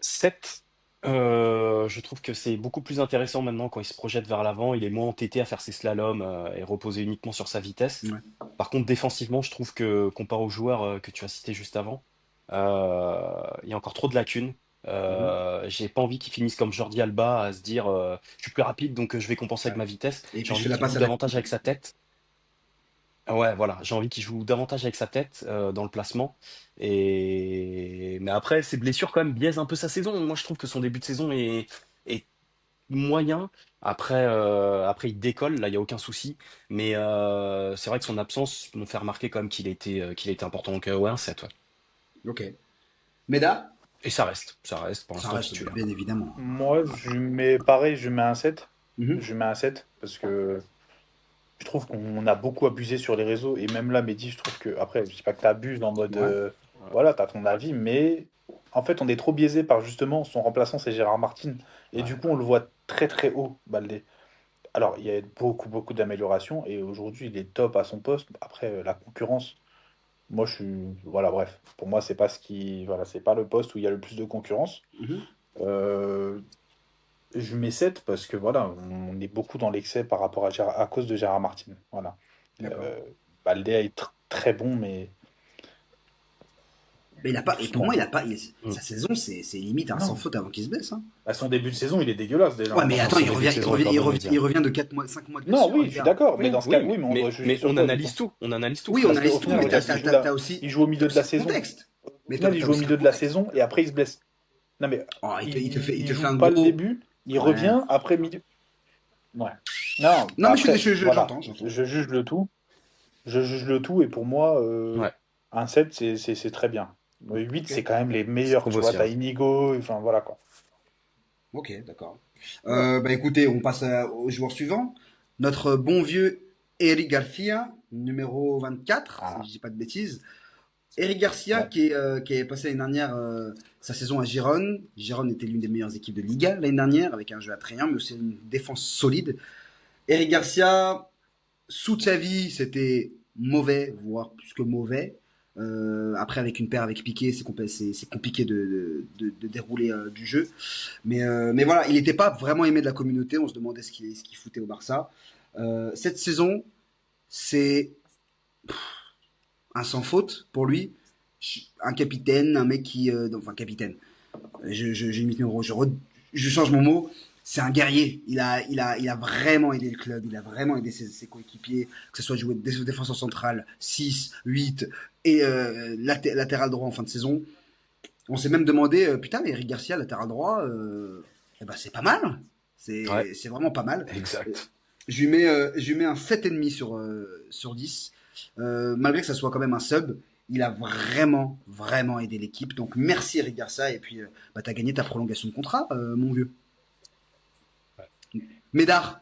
7, je trouve que c'est beaucoup plus intéressant maintenant quand il se projette vers l'avant. Il est moins entêté à faire ses slaloms et reposer uniquement sur sa vitesse. Ouais. Par contre, défensivement, je trouve que comparé aux joueurs que tu as cités juste avant, il y a encore trop de lacunes. Mhm. J'ai pas envie qu'il finisse comme Jordi Alba à se dire je suis plus rapide donc je vais compenser avec Ouais. ma vitesse. Et J'ai puis je fais envie la qu'il passe joue à la. davantage avec sa tête. Ah ouais, voilà, j'ai envie qu'il joue davantage avec sa tête dans le placement. Mais après, ses blessures quand même biaisent un peu sa saison. Moi, je trouve que son début de saison est moyen. Après, il décolle, là, il y a aucun souci. Mais c'est vrai que son absence m'ont fait remarquer quand même qu'il était important. Donc ouais, un 7, ouais. Ok. Meda. Et ça reste pour Ça l'instant reste titulaire. bien évidemment. Moi, je mets pareil, je mets un 7. Mhm. Je mets un 7 parce que je trouve qu'on a beaucoup abusé sur les réseaux. Et même là, Mehdi, je trouve que, après, je dis pas que tu abuses en mode, Ouais. voilà, tu as ton avis, mais en fait, on est trop biaisé par justement son remplaçant, c'est Gérard Martin. Et Ouais. du coup, on le voit très très haut, Baldé. Alors, il y a beaucoup, beaucoup d'améliorations et aujourd'hui, il est top à son poste. Après, la concurrence, moi, je suis. Voilà, bref. Pour moi, c'est pas ce qui. Voilà, c'est pas le poste où il y a le plus de concurrence. Mhm. Euh, je mets 7 parce que voilà, on est beaucoup dans l'excès par rapport à cause de Gérard Martin. Voilà. D'accord. Euh, Baldé est très bon, mais Mais il a pas, et pour moi, doucement. Mm. sa saison, c'est limite un sans Non. faute avant qu'il se blesse, hein. À son début de saison, il est dégueulasse déjà, Ouais, hein, mais quand Non, même. attends, son début de saison est pas bon, il média. revient de 4 mois, 5 mois de Non, blessure, oui, les je suis gars. d'accord, mais Oui, dans ce cas, oui, oui, mais on doit juger mais sur on quoi du coup? analyse tout. On analyse tout. Oui, on Parce analyse qu'au tout, final, mais regarde, t'as aussi, il joue au milieu de la le saison. contexte. Au Mais final, il t'as joue au aussi le milieu de la contexte. saison et après il se blesse. Non, mais Oh, il il te fait joue un pas le gros. début, il Ouais. revient après milieu. Ouais. Non, Non, mais après, voilà, j'entends. je juge le tout. Je juge le tout et pour moi, Ouais. un 7, c'est très bien. Le 8, Ok, c'est quand même les Je meilleurs, trouve tu vois. aussi, T'as hein. Inigo, enfin voilà quoi. ok, d'accord. Voilà. Bah écoutez, on passe au joueur suivant. Notre bon vieux Eric Garcia, numéro 24, si Ah, je dis pas de bêtises. Eric Garcia, ouais. qui est passé l'année dernière sa saison à Gérone. Gérone était l'une des meilleures équipes de Liga l'année dernière, avec un jeu attrayant, mais aussi une défense solide. Eric Garcia, sous Xavi, c'était mauvais, voire plus que mauvais. Après, avec une paire avec Piqué, c'est compliqué de dérouler du jeu. Mais voilà, il n'était pas vraiment aimé de la communauté. On se demandait ce qu'il foutait au Barça. Cette saison, c'est un sans faute pour lui. Un capitaine, un mec qui. Enfin, capitaine. J'imite mes mots, je change mon mot. C'est un guerrier. Il a vraiment aidé le club. Il a vraiment aidé ses coéquipiers. Que ce soit jouer défenseur central, 6, 8 et latéral droit en fin de saison. On s'est même demandé, putain, mais Eric Garcia, latéral droit, eh ben, c'est pas mal. Ouais, C'est vraiment pas mal. Euh, exact. je lui mets un 7,5 sur 10. Malgré que ça soit quand même un sub, il a vraiment, vraiment aidé l'équipe. Donc merci Eric Garcia. Et puis, bah, t'as gagné ta prolongation de contrat, mon vieux. Médard.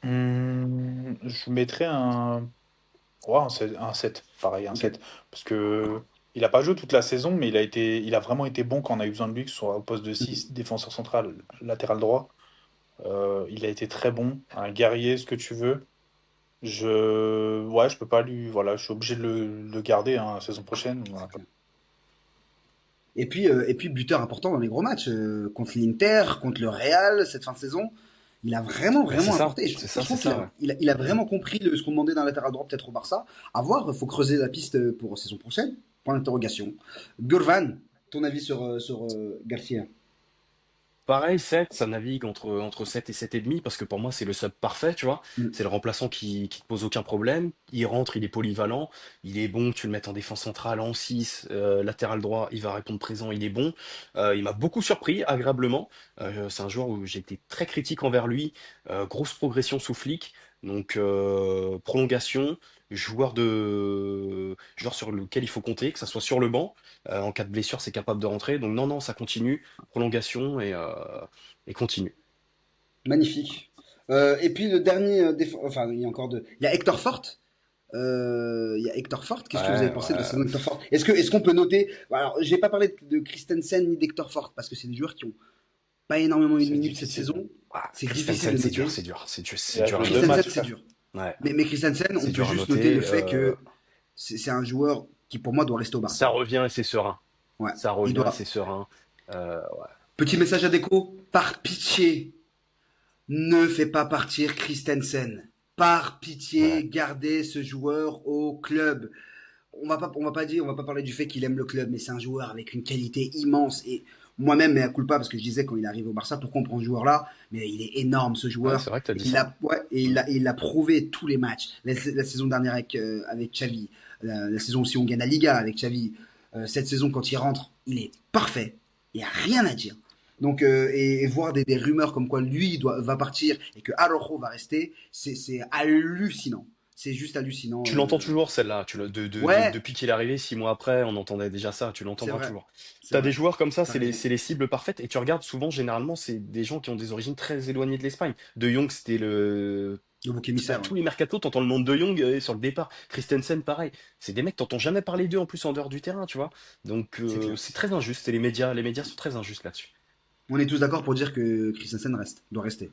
Je mettrais ouais, un 7, pareil, un Ok. 7. Parce que il a pas joué toute la saison, mais il a vraiment été bon quand on a eu besoin de lui, que ce soit au poste de Mhm. 6 défenseur central, latéral droit. Il a été très bon, un guerrier, ce que tu veux. Ouais, je peux pas lui. Voilà, je suis obligé de le garder hein, la saison prochaine. Voilà. Et puis buteur important dans les gros matchs, contre l'Inter, contre le Real, cette fin de saison. Il a vraiment, Bah, c'est vraiment ça, apporté. Et c'est je ça, c'est trouve qu'il ça, a, ouais. il a Mm. vraiment compris ce qu'on demandait d'un latéral droit, peut-être au Barça. À voir, il faut creuser la piste pour saison prochaine. Point d'interrogation. Gurvan, ton avis sur Garcia? Pareil, 7, ça navigue entre 7 et 7,5 parce que pour moi, c'est le sub parfait, tu vois. Mm. C'est le remplaçant qui te pose aucun problème. Il rentre, il est polyvalent, il est bon, tu le mets en défense centrale, en 6 latéral droit, il va répondre présent, il est bon. Il m'a beaucoup surpris, agréablement. C'est un joueur où j'ai été très critique envers lui. Grosse progression sous flic. Donc, prolongation, joueur sur lequel il faut compter, que ça soit sur le banc. En cas de blessure, c'est capable de rentrer. Donc, non, non, ça continue prolongation et continue. Magnifique. Et puis le dernier, enfin il y a encore deux. Il y a Hector Fort. Il y a Hector Fort. Qu'est-ce que vous avez Ouais, pensé de la ouais. saison d'Hector Fort? Est-ce qu'on peut noter? Alors, j'ai pas parlé de Christensen ni d'Hector Fort parce que c'est des joueurs qui ont pas énormément eu de C'est minutes cette difficile. saison. Ah, C'est difficile Christensen, de c'est dur, noter. c'est dur, c'est dur, Il c'est a dur à joué deux noter. Christensen, matchs, c'est frère. dur. Ouais, Mais Christensen, on c'est peut dur à juste noter le noter. fait que c'est un joueur qui, pour moi, doit rester au Ça Barça. revient et c'est serein. Ouais, Ça il revient et c'est doit. serein. Ouais. Petit message à Déco. Par pitié, ne fais pas partir Christensen. Par Ouais. pitié, gardez ce joueur au club. On va pas parler du fait qu'il aime le club, mais c'est un joueur avec une qualité immense. Et moi-même, mais à culpa, parce que je disais quand il arrive au Barça, pourquoi on prend ce joueur-là? Mais il est énorme, ce Ouais, joueur. c'est vrai que t'as Et dit il ça. l'a, ouais, et Mm. il l'a prouvé tous les matchs. La saison dernière avec Xavi, la saison aussi on gagne la Liga avec Xavi. Cette saison, quand il rentre, il est parfait. Il n'y a rien à dire. Donc, et voir des rumeurs comme quoi lui va partir et que Araujo va rester, c'est hallucinant. C'est juste hallucinant. Tu l'entends toujours, celle-là. Ouais, Depuis qu'il est arrivé, 6 mois après, on entendait déjà ça. Tu c'est l'entendras vrai. toujours. C'est T'as des vrai. joueurs comme ça, T'as c'est les, raison. c'est les cibles parfaites. Et tu regardes souvent, généralement, c'est des gens qui ont des origines très éloignées de l'Espagne. De Jong, c'était le. Le bouc À émissaire, ouais. tous les mercatos, t'entends le nom de De Jong sur le départ. Christensen, pareil. C'est des mecs, t'entends jamais parler d'eux en plus en dehors du terrain, tu vois. Donc, C'est clair. c'est très injuste. Et les médias sont très injustes là-dessus. On est tous d'accord pour dire que Christensen doit rester.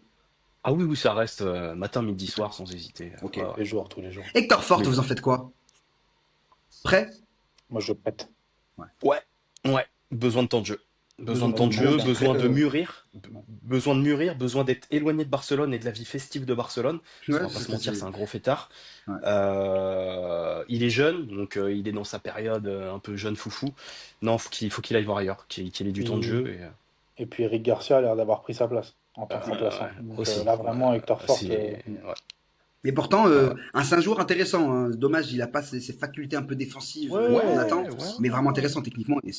Ah oui, oui, ça reste matin, midi, soir, sans hésiter. Ok. Ouais, ouais. Tous les jours, tous les jours. Hector Tous Fort, les vous en jours. faites quoi? Prêt? Moi, je prête. Ouais. Ouais, ouais, besoin de temps de jeu. Besoin Besoin de de temps temps de de jeu. jeu, Bah après, besoin de mûrir, ouais. besoin d'être éloigné de Barcelone et de la vie festive de Barcelone, parce qu'on Ouais, va pas se mentir, c'est un gros fêtard. ouais. Il est jeune, donc il est dans sa période un peu jeune foufou. Non, faut qu'il aille voir ailleurs, qu'il ait du temps de Et, jeu. et puis Eric Garcia a l'air d'avoir pris sa place en tant que Ouais, remplaçant. Donc aussi. là, vraiment, Hector Fort, Ouais, Mais pourtant, ouais, ouais. c'est un joueur intéressant, hein. Dommage, il a pas ses facultés un peu défensives qu'on ouais, attend, Ouais, ouais, mais vraiment ouais. intéressant techniquement. Et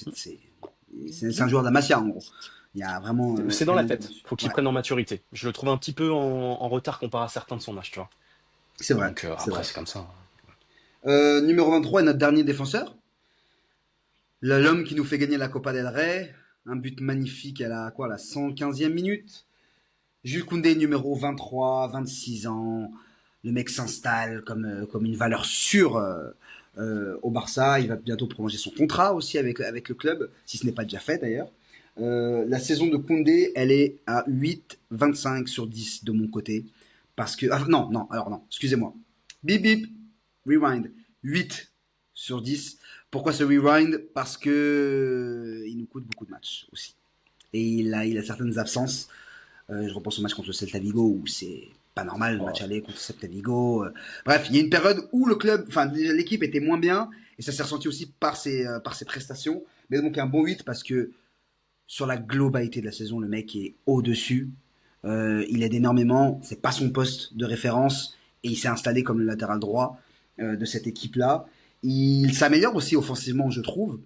c'est un joueur d'Amasia, en gros. Il y a vraiment C'est dans rien la à dire tête. dessus. Faut qu'il Ouais, prenne en maturité. Je le trouve un petit peu en retard comparé à certains de son âge, tu vois. c'est vrai, Donc c'est après, vrai. c'est comme ça. Numéro 23 est notre dernier défenseur. L'homme qui nous fait gagner la Copa del Rey. Un but magnifique à la 115e minute. Jules Koundé, numéro 23, 26 ans. Le mec s'installe comme une valeur sûre au Barça. Il va bientôt prolonger son contrat aussi avec le club, si ce n'est pas déjà fait d'ailleurs. La saison de Koundé, elle est à 8,25 sur 10 de mon côté. Parce que. Ah, non, non, alors non, excusez-moi. Bip bip, rewind. 8 sur 10. Pourquoi ce rewind? Parce que il nous coûte beaucoup de matchs aussi. Et il a certaines absences. Je repense au match contre le Celta Vigo où c'est pas normal le match Oh, aller contre le Celta Vigo. Bref, il y a une période où le club, enfin l'équipe était moins bien et ça s'est ressenti aussi par ses prestations. Mais donc un bon 8 parce que sur la globalité de la saison, le mec est au-dessus. Il aide énormément. C'est pas son poste de référence et il s'est installé comme le latéral droit de cette équipe-là. Il s'améliore aussi offensivement, je trouve.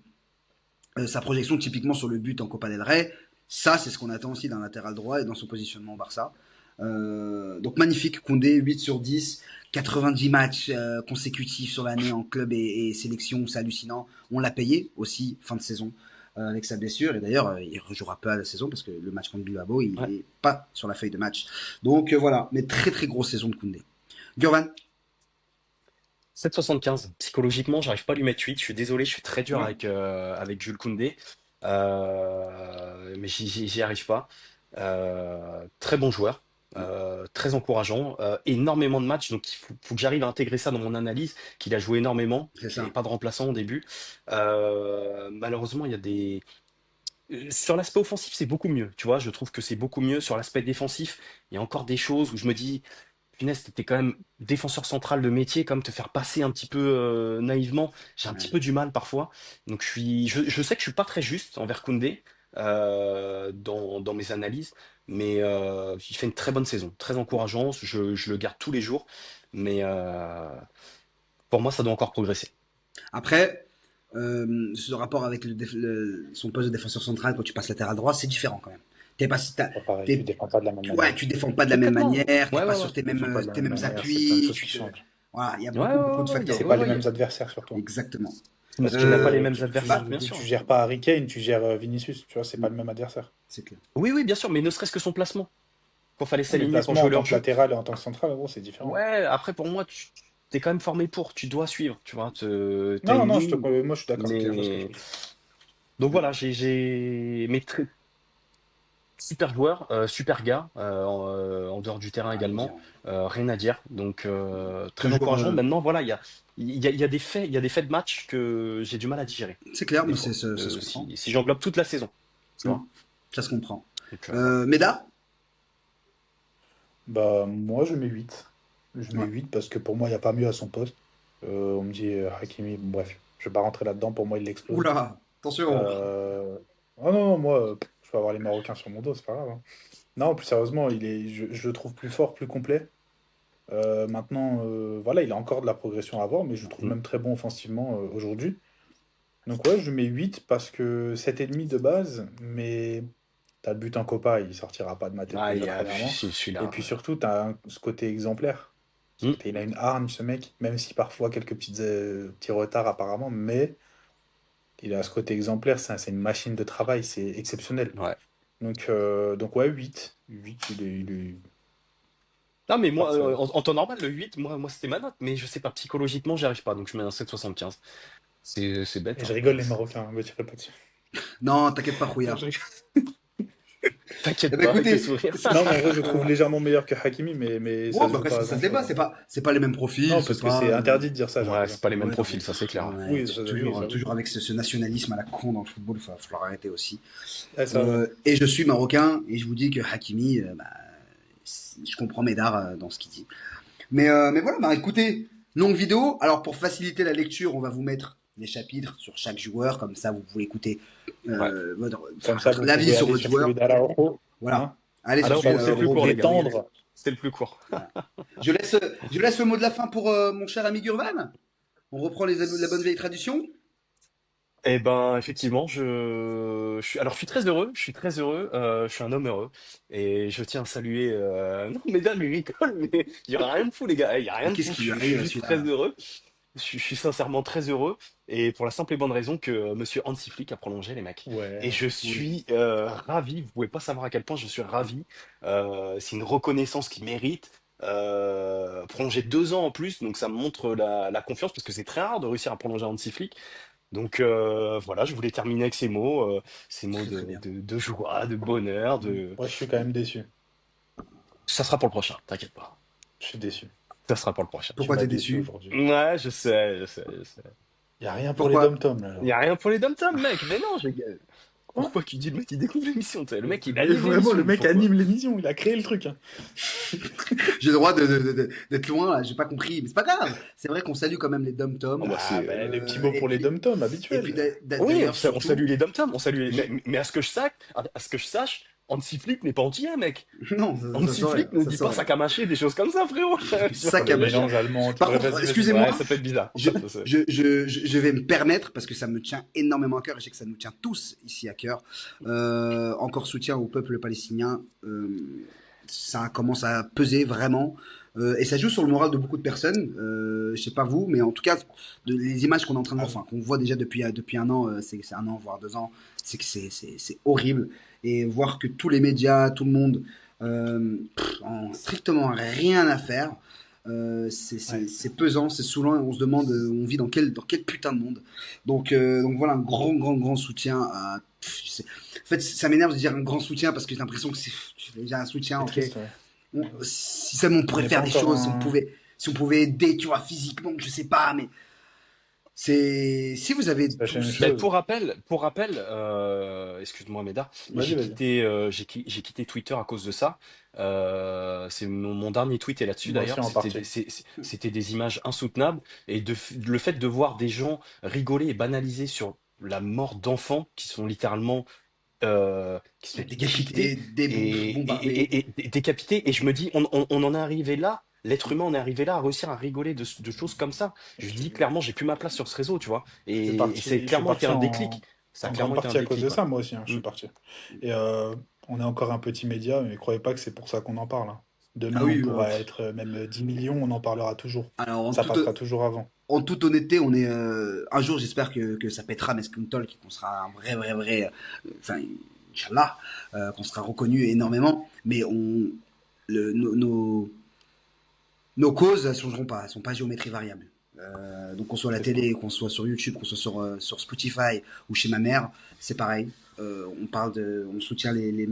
Sa projection typiquement sur le but en Copa del Rey, ça c'est ce qu'on attend aussi d'un latéral droit et dans son positionnement au Barça. Donc magnifique, Koundé, 8 sur 10, 90 matchs consécutifs sur l'année en club et sélection, c'est hallucinant. On l'a payé aussi fin de saison avec sa blessure et d'ailleurs il rejouera pas la saison parce que le match contre Bilbao il ouais. est pas sur la feuille de match. Donc voilà, mais très très grosse saison de Koundé. Gurvan. 7,75. Psychologiquement, j'arrive pas à lui mettre 8. Je suis désolé, je suis très dur Ouais. avec Jules Koundé. Mais j'y arrive pas. Très bon joueur. très encourageant, énormément de matchs, donc faut que j'arrive à intégrer ça dans mon analyse, qu'il a joué énormément, C'est qu'il n'y ça. avait pas de remplaçant au début. Malheureusement, il y a des... Sur l'aspect offensif, c'est beaucoup mieux, tu vois, je trouve que c'est beaucoup mieux. Sur l'aspect défensif, il y a encore des choses où je me dis, punaise, t'étais quand même défenseur central de métier, comme te faire passer un petit peu naïvement, j'ai un petit Ouais. peu du mal parfois. Donc je sais que je suis pas très juste envers Koundé dans mes analyses, mais il fait une très bonne saison, très encourageant, je le garde tous les jours, mais pour moi, ça doit encore progresser. Après, ce rapport avec son poste de défenseur central quand tu passes latéral droit, c'est différent quand même. T'es pas, Pas pareil, tu t'es- défends pas de la même ouais, manière. tu défends pas de la même Complètement. manière, t'es Ouais, pas ouais, ouais. sur Tu défends pas de la tes même mêmes manière, c'est plein de appuis, choses qui changent. voilà, il y a Ouais, ouais, beaucoup de ouais, facteurs C'est qui pas ouais, les rentrent. mêmes adversaires surtout. Exactement. Parce que tu n'as pas les Euh, mêmes bah, adversaires, bien sûr. Tu gères pas Harry Kane, tu gères Vinicius, tu vois, c'est pas le même adversaire. c'est clair. Oui, oui, bien sûr, mais ne serait-ce que son placement. Quand fallait Non, mais s'aligner pour placement jouer en tant leur que jeu. latéral et en tant que central, gros, c'est différent. Ouais, après pour moi, tu t'es quand même formé pour, tu dois suivre, tu vois, t'as Non, une non, ligne, moi je suis d'accord, je vois ce que tu mais veux dire. donc voilà, mais super joueur, super gars, en dehors du terrain Rien à dire. également, rien à dire, donc très Toujours, encourageant. Maintenant, voilà, il y a des faits, il y a des faits de match que j'ai du mal à digérer c'est clair, des mais fois, ça se comprend. si j'englobe toute la saison, tu Mm, vois. ça se comprend. Donc Médard? Bah, moi je mets 8. Je mets Ouais. 8 parce que pour moi, il n'y a pas mieux à son poste. On me dit Hakimi, bon, bref, je vais pas rentrer là-dedans, pour moi, il l'explose. Oula, attention. Euh... Oh non, non, moi, je peux avoir les Marocains sur mon dos, c'est pas grave, hein. Non, plus sérieusement, je le trouve plus fort, plus complet. Maintenant, voilà, il a encore de la progression à avoir, mais je le trouve mm. même très bon offensivement aujourd'hui. Donc ouais, je mets 8 parce que 7,5 de base, mais t'as le but en Copa, il sortira pas de ma tête Ah, déjà premièrement. je suis Et là. puis surtout, ce côté exemplaire. Ce Ouais. côté, il a une arme, ce mec, même si parfois quelques petits retards apparemment, mais il a ce côté exemplaire, c'est une machine de travail, c'est exceptionnel. Ouais. Donc ouais, 8. 8, il est Non, mais moi, parfait. en temps normal, le 8 moi c'était ma note, mais je sais pas, psychologiquement, j'y arrive pas, donc je mets un 7,75. C'est bête, Et je hein. rigole les Marocains, ne me tirez pas dessus. Non, t'inquiète pas, Non, Rouillard. je rigole. Eh T'inquiète ben pas, avec le écoutez, sourire. Non, mais en vrai, je le trouve légèrement meilleur que Hakimi, mais ouais, ça se bah joue après, pas à ça se débat, grand-chose, hein. c'est pas les mêmes profils, Non, c'est parce que pas. c'est interdit de dire ça, j'ai Ouais, l'impression. c'est pas les mêmes Ouais, non, profils, ça c'est clair. ouais, Oui, oui, toujours, ça oui. toujours avec ce nationalisme à la con dans le football, il va falloir arrêter aussi. Ah, ça, ouais. Et je suis marocain, et je vous dis que Hakimi, bah, je comprends Médard dans ce qu'il dit. Mais voilà, bah écoutez, longue vidéo. Alors pour faciliter la lecture, on va vous mettre les chapitres sur chaque joueur, comme ça vous pouvez écouter Ouais. Comme ça, votre vous l'avis pouvez sur aller votre sur celui joueur. d'Araujo, Voilà. hein. Allez sur Alors, celui Comme c'est ça, le plus vous d'Araujo. court, pouvez les gars. tendre. C'est le plus court. Voilà. Je laisse le mot de la fin pour mon cher ami Gurvan. On reprend la bonne vieille tradition. Eh ben, effectivement, alors, je suis très heureux, je suis un homme heureux, et je tiens à saluer, non, mesdames, il rigole, mais il y aura rien de fou, les gars, il y a Mais rien de qu'est-ce fou, qui lui je suis arrive à juste très celui-là? heureux, je suis sincèrement très heureux, et pour la simple et bonne raison que Monsieur Hansi Flick a prolongé, les mecs. Et Ouais. je Oui. suis ravi, vous pouvez pas savoir à quel point je suis ravi, c'est une reconnaissance qu'il mérite, prolonger 2 ans en plus, donc ça me montre la confiance, parce que c'est très rare de réussir à prolonger Hansi Flick. Donc voilà, je voulais terminer avec ces mots Très très bien. de joie, de bonheur, Moi, je suis quand même déçu. Ça sera pour le prochain, t'inquiète pas. Je suis déçu. Ça sera pour le prochain. Tu Pourquoi m'as t'es déçu déçu? aujourd'hui. Ouais, je sais. Il n'y a rien pour les Pourquoi? dom-toms, là. Il y a rien pour les dom-toms, mec. Mais non, Quoi? pourquoi tu dis le mec il découvre l'émission, tu sais, le mec il Mais anime vraiment, le l'émission, mec pourquoi? anime l'émission, il a créé le truc, hein. J'ai le droit d'être loin là, j'ai pas compris, mais c'est pas grave. C'est vrai qu'on salue quand même les dom-toms. Oh, bah, Ah, c'est ben, les petits mots Et pour les puis, dom-toms, et puis habituels. Oui, d'ailleurs on salue surtout, les dom-toms, on salue je- mais à ce que je sache, Hansi Flick n'est pas antillais, mec. non, ça Hansi saurait, Flick ne ça dit pas saurait. sac à mâcher, des choses comme ça, frérot. Tu vois, Sac à Le mâcher. mélange allemand, tu Par pourrais... contre, Vas-y, vas-y, Ouais, excusez-moi, ça peut être bizarre. je, Ça, c'est- je vais me permettre, parce que ça me tient énormément à cœur, et je sais que ça nous tient tous ici à cœur, encore soutien au peuple palestinien, ça commence à peser vraiment, et ça joue sur le moral de beaucoup de personnes, je sais pas vous, mais en tout cas, les images qu'on est en train de voir, enfin, qu'on voit déjà depuis un an, c'est un an, voire 2 ans, c'est que c'est horrible, et voir que tous les médias, tout le monde, en strictement rien à faire, Ouais. c'est pesant, c'est saoulant et on se demande on vit dans quel putain de monde. Donc voilà un grand soutien à. En fait ça m'énerve de dire un grand soutien parce que j'ai l'impression que c'est déjà un soutien, C'est ok. triste, ouais. Si seulement on On pourrait n'est pas faire des encore choses, un. si on pouvait aider, tu vois, physiquement, je sais pas, mais si vous avez Sachez une tous, Ben, chose. pour rappel, excuse-moi Médard, Vas-y, vas-y. j'ai quitté Twitter à cause de ça. C'est mon dernier tweet est là-dessus Moi aussi d'ailleurs. en partie. C'était des images insoutenables et le fait de voir des gens rigoler et banaliser sur la mort d'enfants qui sont déchiquetés décapités, bombardés. et décapités. Et je me dis, on en est arrivé là. L'être humain en est arrivé là à réussir à rigoler de choses comme ça. Je dis clairement, j'ai plus ma place sur ce réseau, tu vois. Et c'est Je suis clairement été parti un déclic. Ça a en grande clairement été un partie à cause déclic, de ouais. ça, moi aussi, hein, je Mm. suis parti. Et on est encore un petit média, mais croyez pas que c'est pour ça qu'on en parle, hein. Ah Demain, on oui, pourra être même 10 millions, on en parlera toujours. alors Ça passera toujours avant. en toute honnêteté, on est un jour, j'espère que ça pètera Mescun Talk, qu'on sera un vrai, enfin, Inch'Allah, qu'on sera reconnu énormément, mais le, nos, nos, nos causes ne changeront pas, elles sont pas géométrie variable. Donc qu'on soit à la C'est ça. télé, qu'on soit sur YouTube, qu'on soit sur Spotify ou chez ma mère, c'est pareil. On soutient les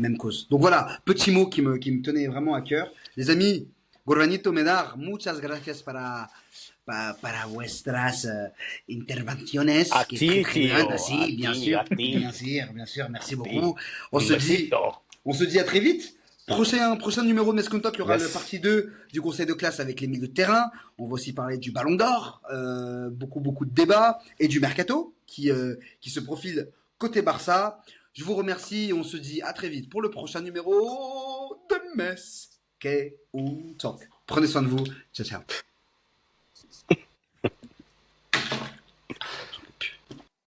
mêmes causes. Donc voilà, petit mot qui me tenait vraiment à cœur. Les amis, Gorbanito Medar, muchas gracias para vuestras intervenciones, A qui est ti, très bien, tío, a merci, ti, a ti, bien sûr, merci a beaucoup. ti. On Un se dit, besito. on se dit à très vite. Prochain numéro de Mescontoc, il y aura le Yes. partie 2 du conseil de classe avec les milieux de terrain. On va aussi parler du ballon d'or, beaucoup de débats, et du mercato qui se profile côté Barça. Je vous remercie et on se dit à très vite pour le prochain numéro de Mescontoc. Prenez soin de vous. Ciao, ciao.